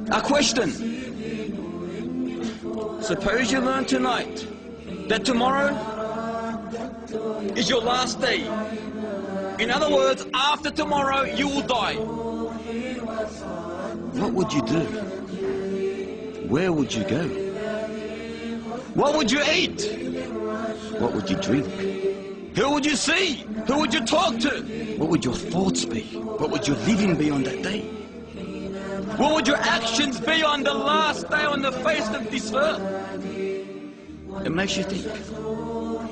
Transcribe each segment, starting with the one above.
A question. Suppose you learn tonight that tomorrow is your last day. In other words, after tomorrow you will die. What would you do? Where would you go? What would you eat? What would you drink? Who would you see? Who would you talk to? What would your thoughts be? What would your living be on that day? What would your actions be on the last day on the face of this earth? It makes you think.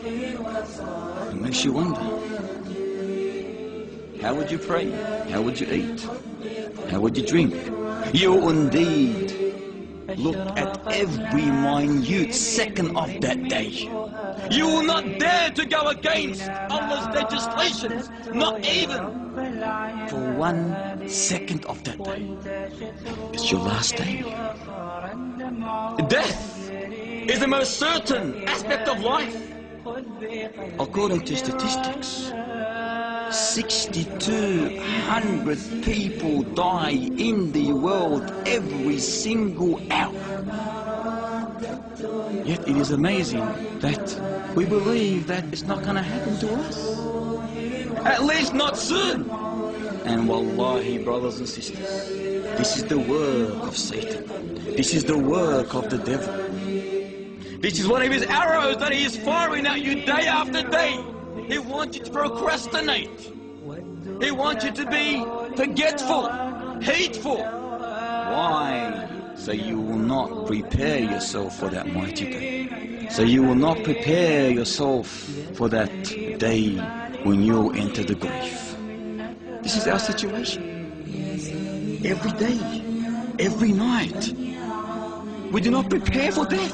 It makes you wonder. How would you pray? How would you eat? How would you drink? You will indeed look at every minute second of that day. You will not dare to go against Allah's legislations, not even for 1 second of that day. It's your last day. Death is the most certain aspect of life. According to statistics, 6,200 people die in the world every single hour. Yet it is amazing that we believe that it's not going to happen to us. At least not soon. And wallahi, brothers and sisters, this is the work of Satan. This is the work of the devil. This is one of his arrows that he is firing at you day after day. He wants you to procrastinate. He wants you to be forgetful, hateful. Why? So you will not prepare yourself for that mighty day. So you will not prepare yourself for that day when you'll enter the grave. This is our situation. Every day, every night, we do not prepare for death.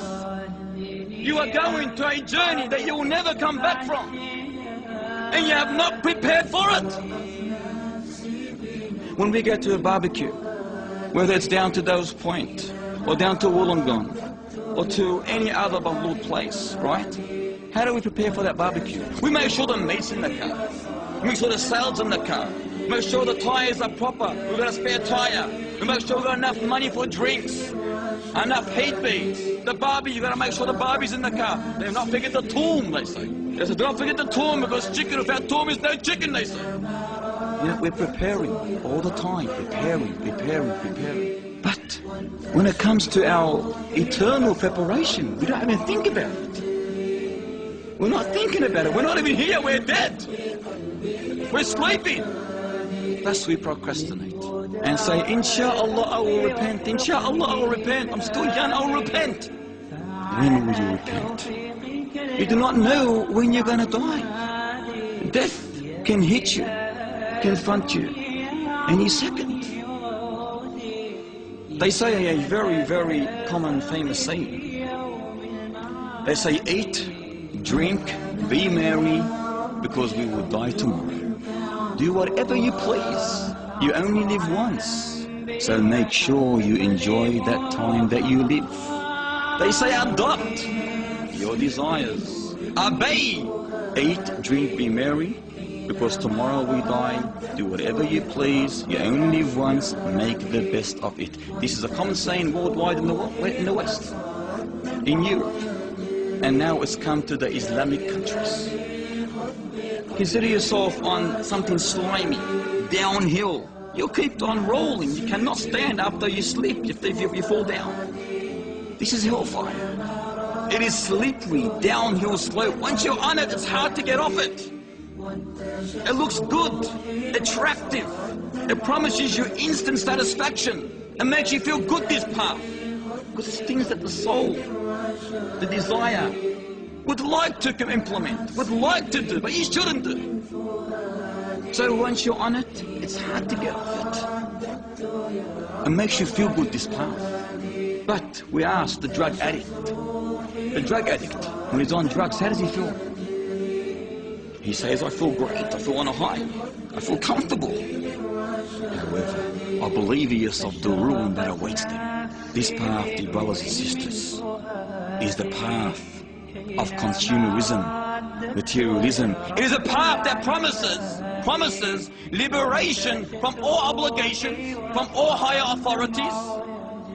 You are going to a journey that you will never come back from, and you have not prepared for it. When we go to a barbecue, whether it's down to Doe's Point, or down to Wollongong, or to any other Bahlul place, right? How do we prepare for that barbecue? We make sure the meat's in the car. We make sure the salad's in the car. Make sure the tyres are proper. We've got a spare tyre. We make sure we've got enough money for drinks, enough heat beads. The barbie, you've got to make sure the barbie's in the car. They've not forget the toom, they say. They say, don't forget the toom, because chicken without toom is no chicken, they say. You know, we're preparing all the time, preparing. But when it comes to our eternal preparation, we don't even think about it. We're not thinking about it. We're not even here. We're dead. We're sleeping. Thus we procrastinate and say, Insha'Allah, I will repent. Insha'Allah, I will repent. I'm still young, I will repent. When will you repent? You do not know when you're going to die. Death can hit you, confront you any second. They say a very, very common famous saying. They say, eat, drink, be merry, because we will die tomorrow. Do whatever you please. You only live once. So make sure you enjoy that time that you live. They say, adopt your desires. Obey. Eat, drink, be merry, because tomorrow we die. Do whatever you please. You only live once. Make the best of it. This is a common saying worldwide in the West, in Europe. And now it's come to the Islamic countries. Consider yourself on something slimy, downhill. You'll keep on rolling. You cannot stand after you slip if you fall down. This is hellfire. It is slippery, downhill slope. Once you're on it, it's hard to get off it. It looks good, attractive. It promises you instant satisfaction. It makes you feel good, this path. Because it's things that the soul, the desire, would like to implement, would like to do, but you shouldn't do. So once you're on it, it's hard to get off it. It makes you feel good, this path. But we ask the drug addict. The drug addict, when he's on drugs, how does he feel? He says, I feel great, I feel on a high, I feel comfortable. However, oblivious of the ruin that awaits them. This path, dear brothers and sisters, is the path of consumerism, materialism. It is a path that promises liberation from all obligations, from all higher authorities,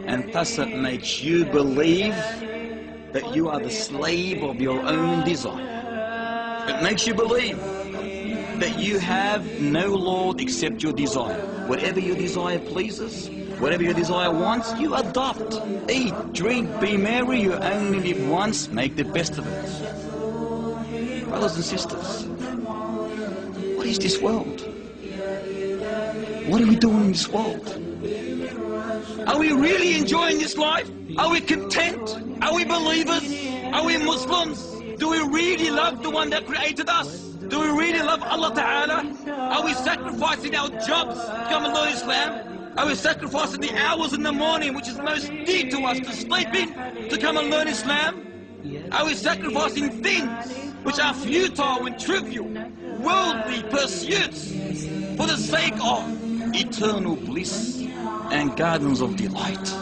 and thus it makes you believe that you are the slave of your own desire. It makes you believe that you have no Lord except your desire. Whatever your desire pleases, whatever your desire wants, you adopt. Eat, drink, be merry. You only live once, make the best of it. Brothers and sisters, what is this world? What are we doing in this world? Are we really enjoying this life? Are we content? Are we believers? Are we Muslims? Do we really love the one that created us? Do we really love Allah Ta'ala? Are we sacrificing our jobs to come and learn Islam? Are we sacrificing the hours in the morning, which is most dear to us, to sleep in, to come and learn Islam? Are we sacrificing things which are futile and trivial, worldly pursuits, for the sake of eternal bliss and gardens of delight?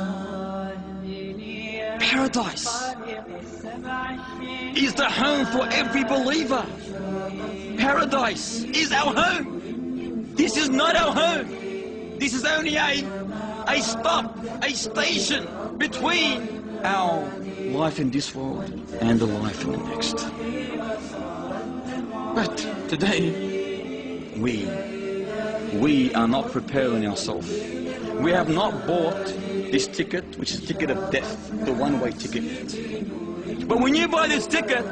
Paradise is the home for every believer. Paradise is our home. This is not our home. This is only a stop, a station between our life in this world and the life in the next. But today, we are not preparing ourselves. We have not bought this ticket, which is the ticket of death, the one-way ticket. But when you buy this ticket,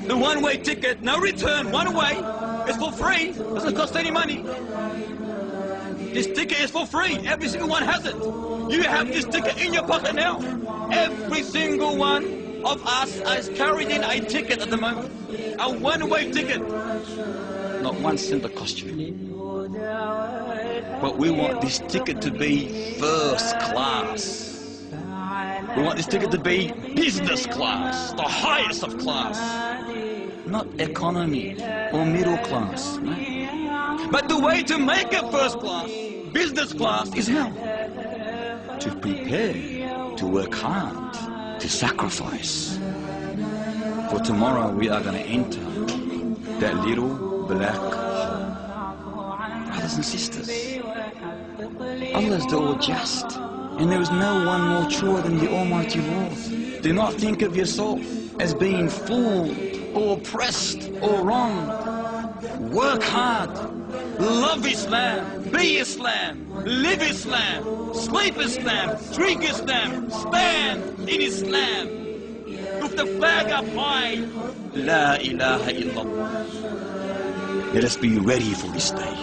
the one-way ticket, no return, one way, it's for free, doesn't cost any money. This ticket is for free, every single one has it. You have this ticket in your pocket now. Every single one of us is carrying a ticket at the moment, a one-way ticket. Not 1 cent it cost you. But we want this ticket to be first class. We want this ticket to be business class, the highest of class. Not economy or middle class. No. But the way to make it first class, business class, is how? To prepare, to work hard, to sacrifice. For tomorrow we are going to enter that little black hole. Brothers and sisters, Allah is the all-just, and there is no one more true than the Almighty Lord. Do not think of yourself as being fooled or oppressed or wronged. Work hard, love Islam, be Islam, live Islam, sleep Islam, drink Islam, stand in Islam with the flag up high. La ilaha illallah. Let us be ready for this day.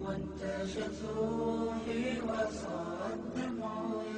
وانتشت روحي وصارت دموعي